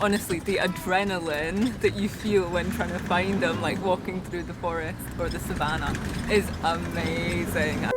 honestly, the adrenaline that you feel when trying to find them, like walking through the forest or the savannah, is amazing.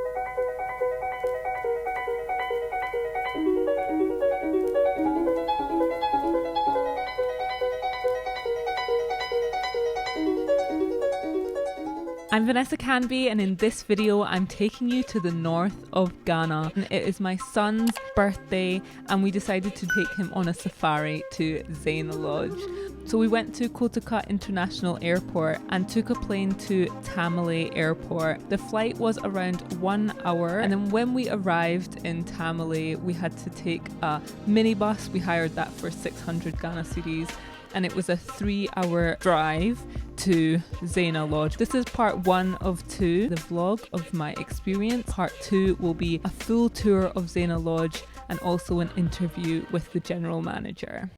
I'm Vanessa Canby, and in this video I'm taking you to the north of Ghana. It is my son's birthday and we decided to take him on a safari to Zaina Lodge. So we went to Kotoka International Airport and took a plane to Tamale Airport. The flight was around 1 hour, and then when we arrived in Tamale we had to take a minibus. We hired that for 600 Ghana cedis, and it was a 3-hour drive to Zaina Lodge. This is part 1 of 2, the vlog of my experience. Part 2 will be a full tour of Zaina Lodge and also an interview with the general manager.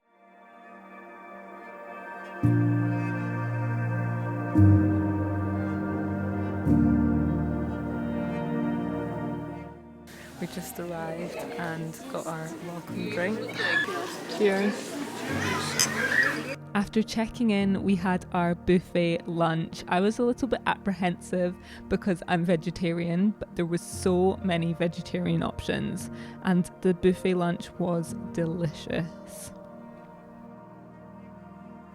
We just arrived and got our welcome drink. Cheers. After checking in, we had our buffet lunch. I was a little bit apprehensive because I'm vegetarian, but there was so many vegetarian options, and the buffet lunch was delicious.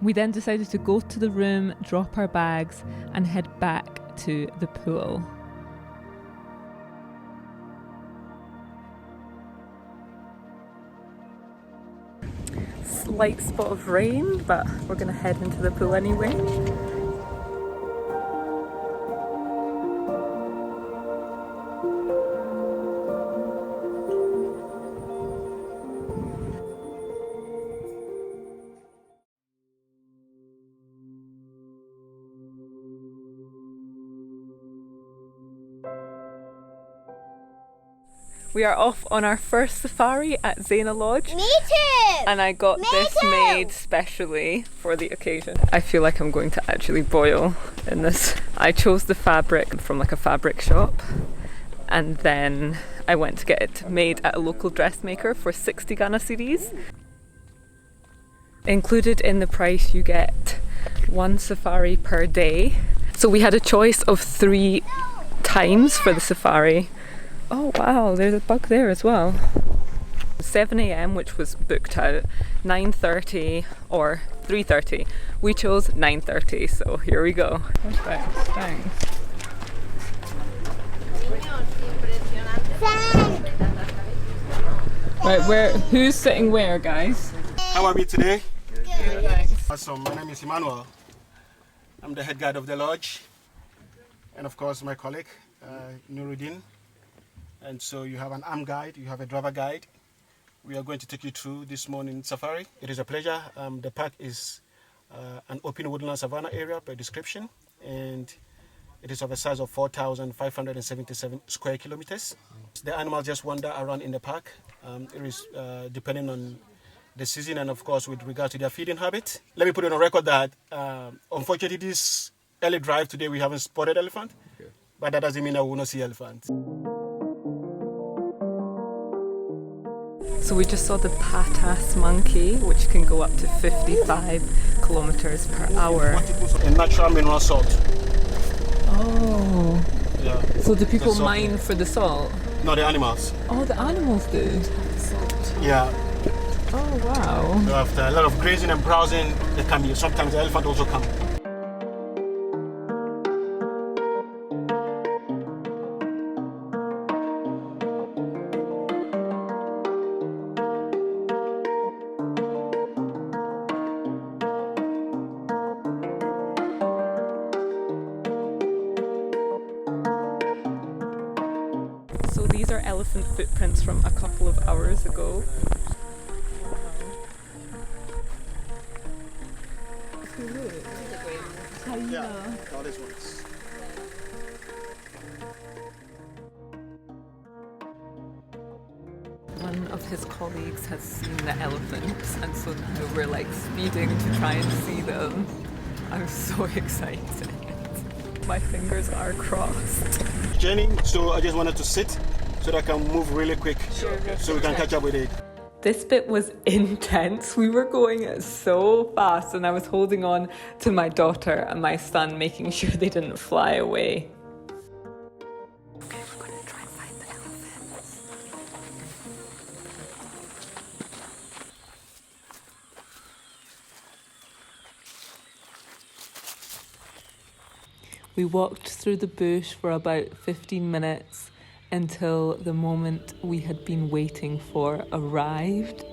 We then decided to go to the room, drop our bags, and head back to the pool. Slight spot of rain, but we're gonna head into the pool anyway. We are off on our first safari at Zaina Lodge. Me too! And I got this made specially for the occasion. I feel like I'm going to actually boil in this. I chose the fabric from like a fabric shop, and then I went to get it made at a local dressmaker for 60 Ghana cedis. Included in the price you get 1 safari per day. So we had a choice of 3 times for the safari. Oh wow, there's a bug there as well. 7 a.m, which was booked out, 9:30 or 3:30. We chose 9:30, so here we go. Perfect, thanks. Right, who's sitting where, guys? How are we today? Good. Awesome, my name is Emmanuel. I'm the head guide of the lodge. And of course my colleague, Nuruddin. And so you have an armed guide, you have a driver guide. We are going to take you through this morning's safari. It is a pleasure. The park is an open woodland savanna area per description, and it is of a size of 4,577 square kilometers. The animals just wander around in the park. It is depending on the season and of course with regard to their feeding habit. Let me put it on record that unfortunately this early drive today we haven't spotted elephant, but that doesn't mean that we will not see elephants. So we just saw the patas monkey, which can go up to 55 kilometers per hour. A natural mineral salt. Oh. Yeah. So do people mine for the salt? No, the animals. Oh, the animals do? Yeah. Oh, wow. So after a lot of grazing and browsing, they come here. Sometimes the elephant also come. So these are elephant footprints from a couple of hours ago. Yeah, all these ones. One of his colleagues has seen the elephants, and so now we're like speeding to try and see them. I'm so excited. My fingers are crossed. Jenny, so I just wanted to sit so that I can move really quick, Sure. so we can catch up with it. This bit was intense. We were going so fast and I was holding on to my daughter and my son, making sure they didn't fly away. Okay, we're going to try and find the elephants. We walked through the bush for about 15 minutes until the moment we had been waiting for arrived.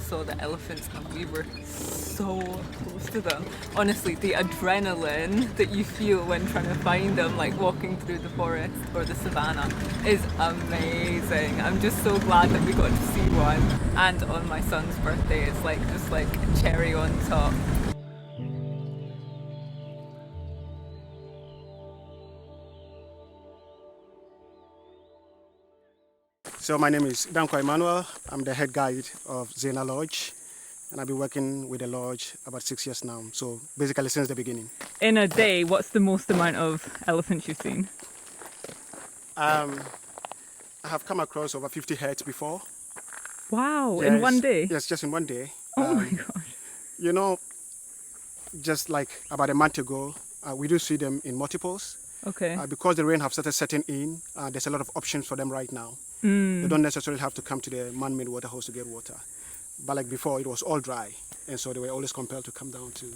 Saw the elephants and we were so close to them. Honestly, the adrenaline that you feel when trying to find them, like walking through the forest or the savannah, is amazing. I'm just so glad that we got to see one. And on my son's birthday, it's like just like a cherry on top. So my name is Danko Emmanuel. I'm the head guide of Zaina Lodge, and I've been working with the lodge about 6 years now. So basically since the beginning. In a day, what's the most amount of elephants you've seen? I have come across over 50 herds before. Wow, Yes, in one day? Yes, just in one day. Oh my gosh. You know, just like about a month ago, we do see them in multiples. Okay. Because the rain have started setting in, there's a lot of options for them right now. They don't necessarily have to come to the man-made water holes to get water. But like before, it was all dry, and so they were always compelled to come down to...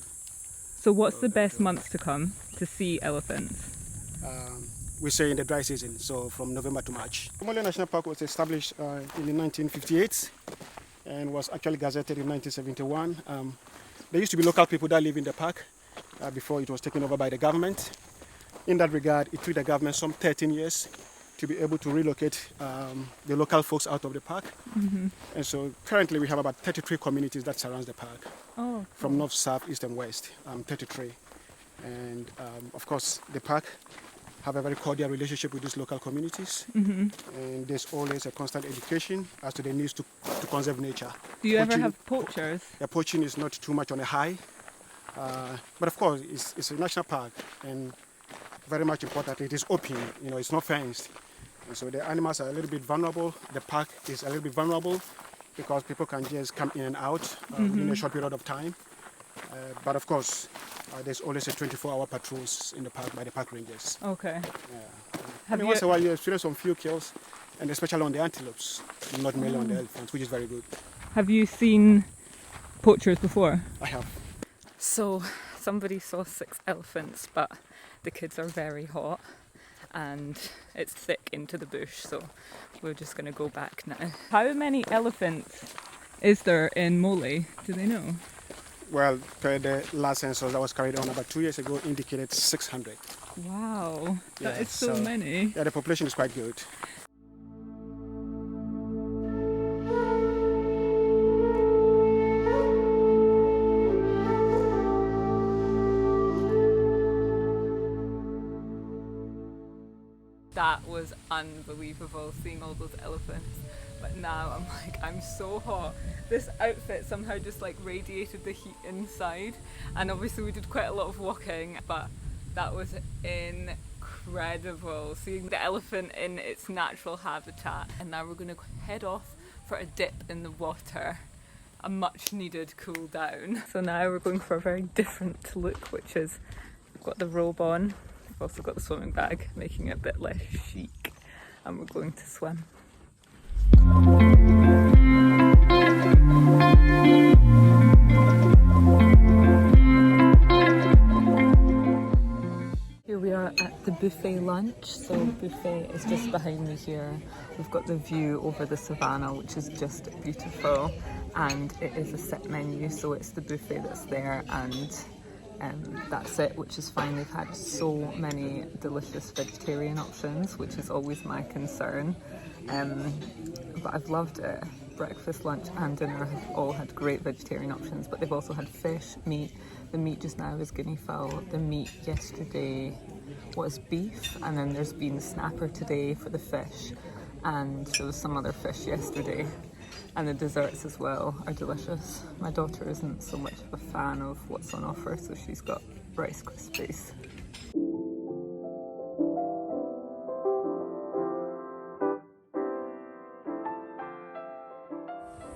So what's the best months to come to see elephants? We say in the dry season, so from November to March. Tamale National Park was established in 1958 and was actually gazetted in 1971. There used to be local people that live in the park before it was taken over by the government. In that regard, it took the government some 13 years to be able to relocate the local folks out of the park. And so currently we have about 33 communities that surround the park. Oh, From north, south, east and west, 33. And of course the park have a very cordial relationship with these local communities. And there's always a constant education as to the needs to conserve nature. do you ever have poachers? The poaching is not too much on a high, but of course it's a national park, and very much important, it is open, you know, it's not fenced. And so the animals are a little bit vulnerable. The park is a little bit vulnerable because people can just come in and out within a short period of time. But of course, there's always a 24-hour patrols in the park by the park rangers. Okay. Once in a while you experience some few kills, and especially on the antelopes, not mainly on the elephants, which is very good. Have you seen poachers before? I have. So somebody saw 6 elephants, but the kids are very hot and it's thick into the bush, so we're just going to go back now. How many elephants is there in Mole? Do they know? Well, per the last census that was carried on about 2 years ago indicated 600. Wow, that Yeah, is so many. Yeah, the population is quite good. That was unbelievable, seeing all those elephants. But now I'm like, I'm so hot. This outfit somehow just like radiated the heat inside. And obviously we did quite a lot of walking, but that was incredible, seeing the elephant in its natural habitat. And now we're going to head off for a dip in the water, a much needed cool down. So now we're going for a very different look, which is, we've got the robe on, we've also got the swimming bag, making it a bit less chic, and we're going to swim. Here we are at the buffet lunch. So buffet is just behind me here. We've got the view over the savannah, which is just beautiful, and it is a set menu, so it's the buffet that's there, and that's it, which is fine. They've had so many delicious vegetarian options, which is always my concern, but I've loved it. breakfast, lunch and dinner have all had great vegetarian options, but they've also had fish, meat. The meat just now is guinea fowl. The meat yesterday was beef, and then there's been snapper today for the fish, and there was some other fish yesterday. And the desserts as well are delicious. My daughter isn't so much of a fan of what's on offer, so she's got Rice Krispies.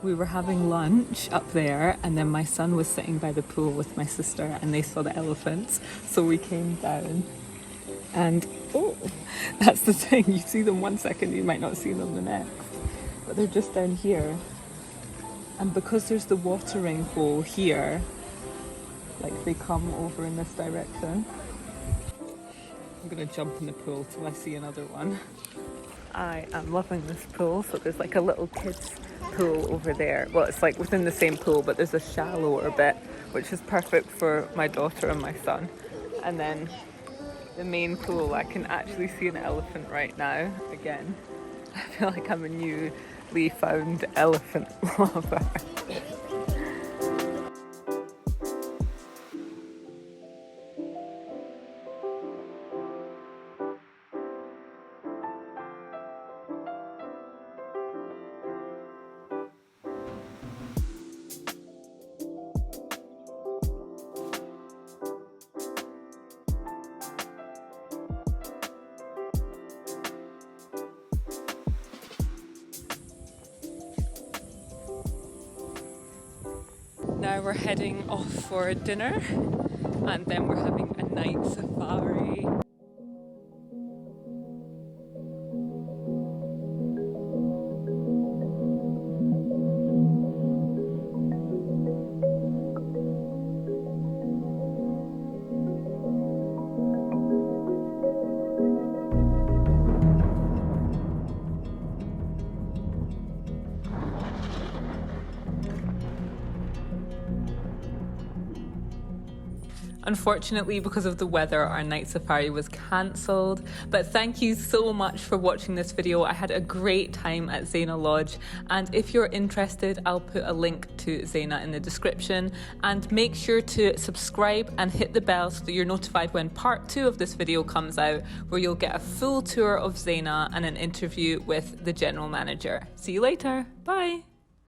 We were having lunch up there, and then my son was sitting by the pool with my sister and they saw the elephants, so we came down. And oh, that's the thing, you see them 1 second, you might not see them the next, but they're just down here. And because there's the watering hole here, like they come over in this direction. I'm gonna jump in the pool till I see another one. I am loving this pool. So there's like a little kids pool over there. Well, it's like within the same pool, but there's a shallower bit, which is perfect for my daughter and my son. And then the main pool, I can actually see an elephant right now. Again, I feel like I'm a newly found elephant lover. Now we're heading off for dinner, and then we're having a night safari. Unfortunately, because of the weather, our night safari was cancelled, but thank you so much for watching this video. I had a great time at Zaina Lodge, and if you're interested, I'll put a link to Zaina in the description, and make sure to subscribe and hit the bell so that you're notified when part 2 of this video comes out, where you'll get a full tour of Zaina and an interview with the general manager. See you later. Bye.